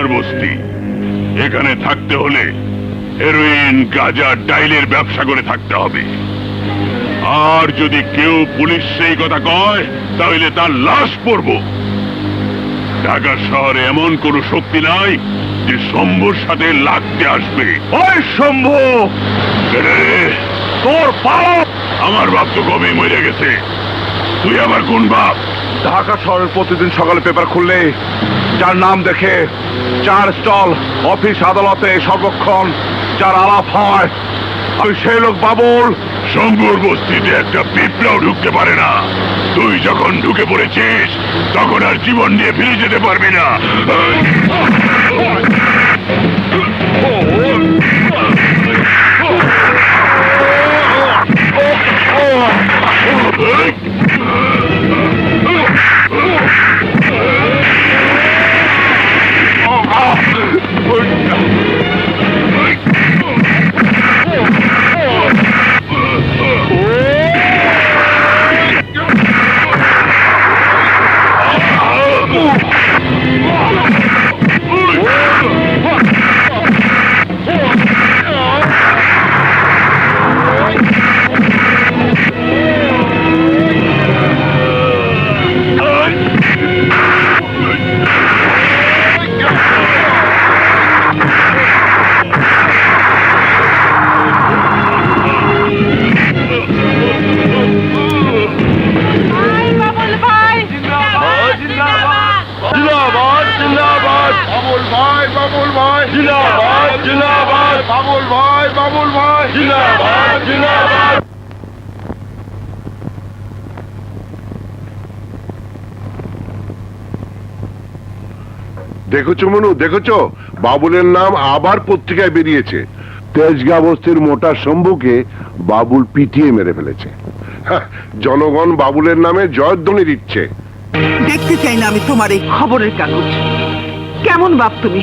কাঁচামালের বস্তি। এখানে থাকতে হলে হেরোইন, গাঁজা, ডাইলের ব্যবসা করে থাকতে হবে। আর যদি কেউ পুলিশ সেই কথা কয় তাহলে তার লাশ পড়ব। ঢাকা শহরে এমন কোন শক্তি নাই যে শম্ভুর সাথে লাগতে আসবে। ওই শম্ভু, তোর বাপ! আমার বাপ তো কবেই মরে গেছে। তুই আমার কোন বাপ? ঢাকা শহরের প্রতিদিন সকালে পেপার খুললে যার নাম দেখে, যার স্টল অফিস আদালতে সর্বক্ষণ যার আলাপ হয়, আমি সেই লোক বাবুল। শম্ভুর বস্তিতে একটা পিঁপড়াও ঢুকতে পারে না। তুই যখন ঢুকে পড়েছিস তখন আর জীবন নিয়ে ফিরে যেতে পারবি না। দেখেছো মনু, দেখেছো বাবুলের নাম আবার পত্রিকায় বেরিয়েছে। তেজগা বস্তির মোটা শম্ভুকে বাবুল পিটিয়ে মেরে ফেলেছে। জনগণ বাবুলের নামে জয়ধ্বনি দিচ্ছে। দেখতে চাই না আমি তোমার এই খবরের কাগজ। কেমন বাপ তুমি?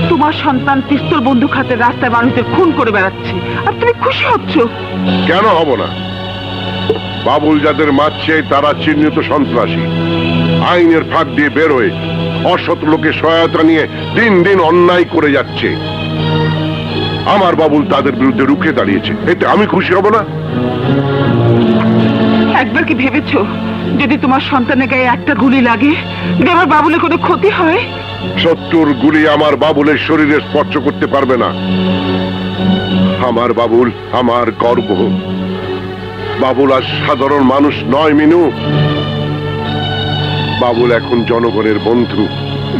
তোমার সন্তান পিস্তল বন্দুক হাতে রাস্তায় মানুষদের খুন করে বেড়াচ্ছে, আর তুমি খুশি হচ্ছ? কেন হব না? বাবুল যাদের মারছে তারা চিহ্নিত সন্ত্রাসী। আইনের ফাঁক দিয়ে বের হয়ে অসৎ লোকের সহায়তা নিয়ে দিন দিন অন্যায় করে যাচ্ছে। আমার বাবুল তাদের বিরুদ্ধে রুখে দাঁড়িয়েছে, এতে আমি খুশি হব না? একবার কি ভেবেছো যদি তোমার সন্তানের গায়ে একটা গুলি লাগে, যদি আমার বাবুলের কোনো ক্ষতি হয়? 70 গুলি আমার বাবুলের শরীরে স্পর্শ করতে পারবে না। আমার বাবুল আমার গর্ব। বাবুল আর সাধারণ মানুষ নয় মিনু, বাবুল এখন জনগণের বন্ধু।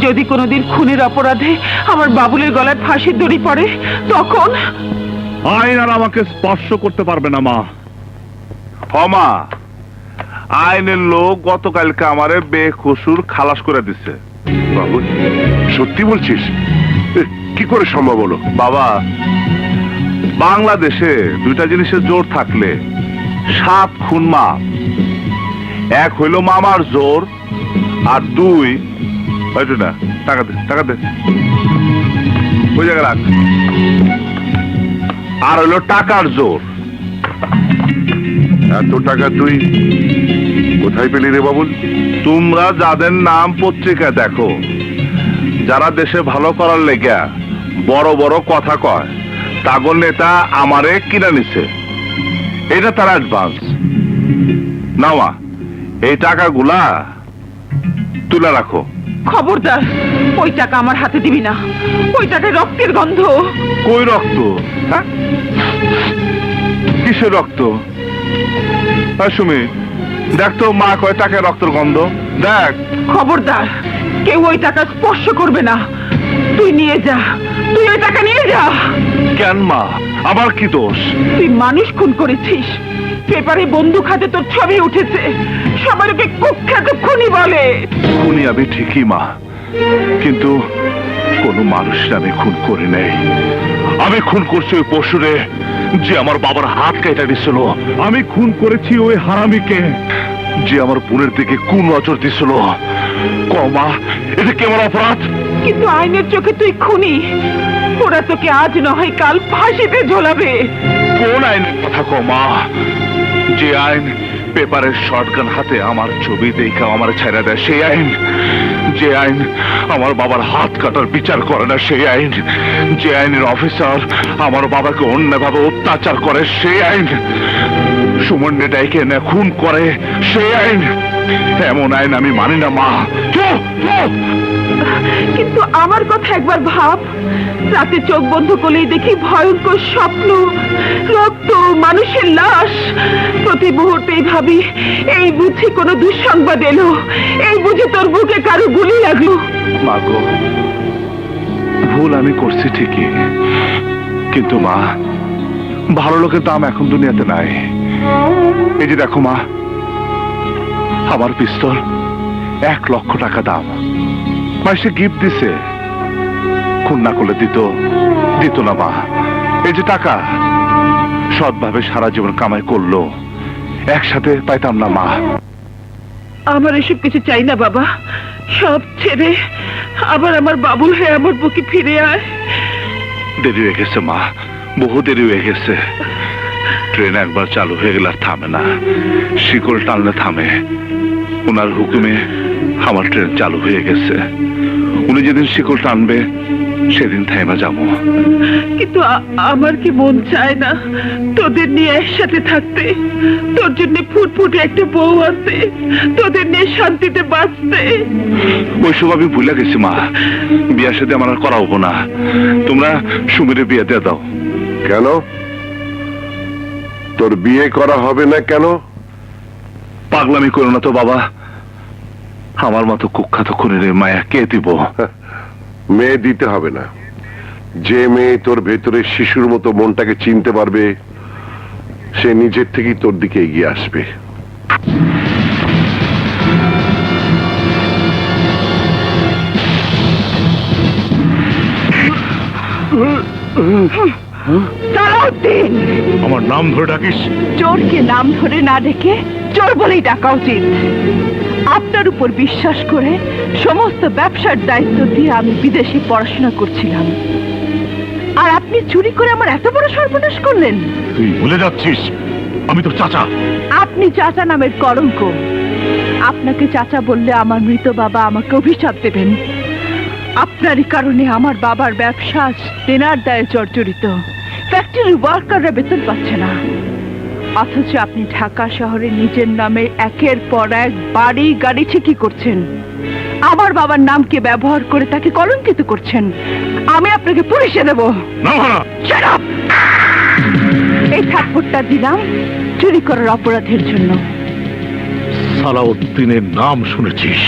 যদি কোনোদিন খুনের অপরাধে আমার বাবুলের গলায় ফাঁসির দড়ি পড়ে তখন? আইন আর আমাকে স্পর্শ করতে পারবে না মা। মা, আইনের লোক গতকালকে আমারে বেকসুর খালাস করে দিচ্ছে। বাবুল, সত্যি বলছিস? কি করে সম্ভব হলো? বাবা, বাংলাদেশে দুইটা জিনিসের জোর থাকলে 7 খুন মাপ। এক হইল মামার জোর, আর 2 না, টাকা দে, টাকা দে, ওই জায়গায় রাখ। আর হইল টাকার জোর। এত টাকা তুই কোথায় পেলি রে বাবুল? তোমরা যাদের নাম পত্রিকা দেখো, যারা দেশে ভালো করার লেগা বড় বড় কথা কয়, তাগর নেতা আমারে কিনা নিছে। এটা তার অ্যাডভান্স। নাওয়া, এই টাকাগুলা তুলে রাখো। খবরদার, ওই টাকা আমার হাতে দিবি না। ওই টাকায় রক্তের গন্ধ। কই রক্ত? হ্যাঁ, কিসের রক্ত? সুমি, দেখ তো মা কয় টাকায় রক্তের গন্ধ। দেখ। খবরদার, কেউ ওই টাকা স্পর্শ করবে না। তুই নিয়ে যা, তুই ওই টাকা নিয়ে যা। কেন মা, আবার কি দোষ? তুই মানুষ খুন করেছিস। পেপারে বন্দুক হাতে তোর ছবি উঠেছে। সবার ওকে কুখ্যাত খুনি বলে। খুনি আমি ঠিকই মা, কিন্তু কোনো মানুষ আমি খুন করি নাই। আমি খুন করছি ওই পশুরে যে আমার বাবার হাত কেটে দিছিল। আমি খুন করেছি ওই হারামিকে যে আমার বোনের দিকে কোন নজর দিছিল। কমা, এটা কেমন অপরাধ? কিন্তু আইনের চোখে তুই খুনি। ওরা তোকে আজ নয় কাল ফাঁসিতে ঝোলাবে। কোন আইনের কথা কমা? যে আইন পেপারের শটগান হাতে আমার ছবি দেখা আমার ছেড়ে দেয় সেই আইন, যে আইন আমার বাবার হাত কাটার বিচার করে না সেই আইন, যে আইনের অফিসার আমার বাবাকে অন্যভাবে অত্যাচার করে সেই আইন, সুমন্ডে ডাইকে এনে খুন করে সেই আইন, এমন আইন আমি মানি না মা। চুপ, চুপ। কিন্তু আমার কথা একবার ভাব, রাতে চোখ বন্ধ করলেই দেখি ভয়ঙ্কর স্বপ্ন, রক্ত, মানুষের লাশ। প্রতি মুহূর্তেই ভাবি এই বুঝি কোনো দুঃসংবাদ এলো, এই বুঝি তোর বুকে কারো গুলি লাগলো। মা গো, ভুল আমি করছি ঠিকই, কিন্তু মা, ভালো লোকের দাম এখন দুনিয়াতে নাই। এই যে দেখো মা, আমার পিস্তল 1 লক্ষ টাকা দাম, মা সে গিফট দিছে, খুন না করলে দিত না মা। এই যে টাকা সৎভাবে সারা জীবন কামাই করলো, একসাথে পাইতাম না মা। আমার এসব কিছু চাই না বাবা, সব ছেড়ে আবার আমার বাবুল হয়ে আমার বুকে ফিরে আয়। দেরি হয়ে গেছে মা, বহু দেরি হয়ে গেছে। ট্রেন একবার চালু হয়ে গেলে আর থামে না, শিকল টানলে থামে। ওনার হুকুমে আমার ট্রেন চালু হয়ে গেছে, উনি যেদিন শিকল টানবে সেদিন থাইমা যাবো। কিন্তু আমার কি মন চায় না তোদের নিয়ে একসাথে থাকতে, তোর জন্য ফুটফুটে একটা বউ আছে, তোদের নিয়ে শান্তিতে বাঁচতে। ওইসব আমি ভুলে গেছি মা, বিয়ার সাথে আমার আর করা হবো না। তোমরা সুমিরে বিয়ে দিয়ে দাও। কেন তোর বিয়ে করা হবে না কেন? পাগলামি করো না তো বাবা, আমার মতো কুখ্যাত খুনির মায়া কে দিব? মেয়ে দিতে হবে না। যে মেয়ে তোর ভেতরে শিশুর মতো মনটাকে চিনতে পারবে, সে নিজের থেকেই তোর দিকে এগিয়ে আসবে। সালাউদ্দিন, আমার নাম ধরে ডাকিস? চোরকে নাম ধরে না ডেকে চোর বলেই ডাকা উচিত। আপনার উপর বিশ্বাস করে সমস্ত ব্যবসার দায়িত্ব দিয়ে আমি বিদেশে পড়াশোনা করছিলাম, আর আপনি চুরি করে আমার এত বড় সর্বনাশ করলেন। তুই ভুলে যাচ্ছিস আমি তোর চাচা। আপনি চাচা নামের কলঙ্ক। আপনাকে চাচা বললে আমার মৃত বাবা আমাকে অভিশাপ দেবেন। আপনারই কারণে আমার বাবার ব্যবসা দেনার দায়ে জর্জরিত, ফ্যাক্টরির ওয়ার্কাররা বেতন পাচ্ছে না, অথচ আপনি ঢাকা শহরে নিজের নামে একের পর এক বাড়ি গাড়ি ঠিকই করছেন, আমার বাবার নামকে ব্যবহার করে তাকে কলঙ্কিত করছেন। আমি আপনাকে পুলিশে দেব। Shut up! এই থাপ্পড়টা দিলাম চুরি করার অপরাধের জন্য। সালাউদ্দিনের নাম শুনেছিস,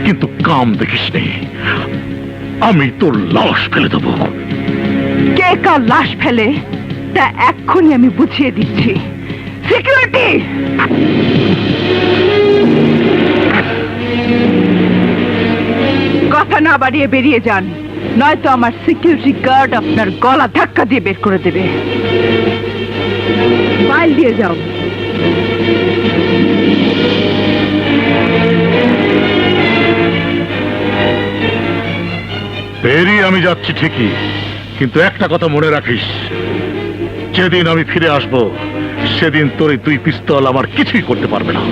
কিন্তু কাম দেখিসনি। আমি তোর লাশ ফেলে দেবো। কে কার লাশ ফেলে তা এক্ষুনি আমি বুঝিয়ে দিচ্ছি। সিকিউরিটি, কথা না বাড়িয়ে বেরিয়ে যান, নয়তো আমার সিকিউরিটি গার্ড আপনার গলা ধাক্কা দিয়ে বের করে দেবে। ফাইল দিয়ে যাও। বেরিয়ে আমি যাচ্ছি ঠিকই, কিন্তু একটা কথা মনে রাখিস, যেদিন আমি ফিরে আসব সেদিন তোর এই 2 পিস্তল আমার কিছুই করতে পারবে না।